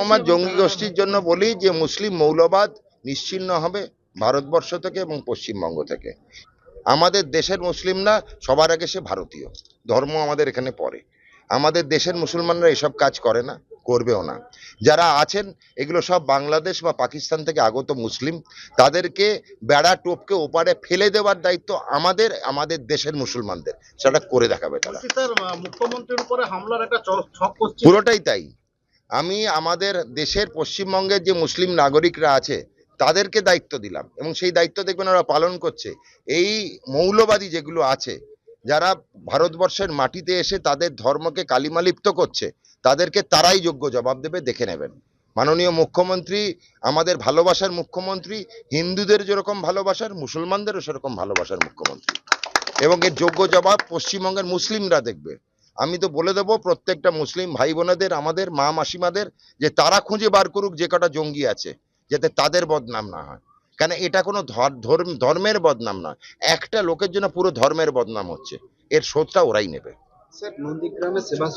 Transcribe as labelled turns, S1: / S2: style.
S1: আমার জঙ্গি গোষ্ঠীর জন্য বলি যে মুসলিম মৌলবাদ নিশ্চিহ্ন হবে ভারতবর্ষ থেকে এবং পশ্চিমবঙ্গ থেকে। আমাদের দেশের মুসলিমরা সবার আগে সে ভারতীয়, ধর্ম আমাদের এখানে পড়ে। আমাদের দেশের মুসলমানরা এসব কাজ করে না, করবেও না। যারা আছেন এগুলো সব বাংলাদেশ বা পাকিস্তান থেকে আগত মুসলিম, তাদেরকে বেড়া টোপকে ওপারে ফেলে দেওয়ার দায়িত্ব আমাদের, আমাদের দেশের মুসলমানদের। সেটা করে দেখাবে তারা।
S2: স্যার, মুখ্যমন্ত্রীর উপরে হামলার একটা ছক করছে।
S1: পুরোটাই তাই। আমি আমাদের দেশের পশ্চিমবঙ্গের যে মুসলিম নাগরিকরা আছে তাদেরকে দায়িত্ব দিলাম এবং সেই দায়িত্ব দেখবেন ওরা পালন করছে। এই মৌলবাদী যেগুলো আছে, যারা ভারতবর্ষের মাটিতে এসে তাদের ধর্মকে কালিমালিপ্ত করছে, তাদেরকে তারাই যোগ্য জবাব দেবে, দেখে নেবেন। মাননীয় মুখ্যমন্ত্রী আমাদের ভালোবাসার মুখ্যমন্ত্রী, হিন্দুদের যেরকম ভালোবাসার, মুসলমানদেরও সেরকম ভালোবাসার মুখ্যমন্ত্রী, এবং এর যোগ্য জবাব পশ্চিমবঙ্গের মুসলিমরা দেখবে। আমি তো বলে দেবো প্রত্যেকটা মুসলিম ভাই বোনেদের, আমাদের মা মাসিমাদের, যে তারা খুঁজে বার করুক যে কটা জঙ্গি আছে, যাতে তাদের বদনাম না হয়। কেন এটা কোনো ধর্মের বদনাম না, একটা লোকের জন্য পুরো ধর্মের বদনাম হচ্ছে, এর শোধটা ওরাই নেবে।
S2: স্যার, নন্দীগ্রামে সেবা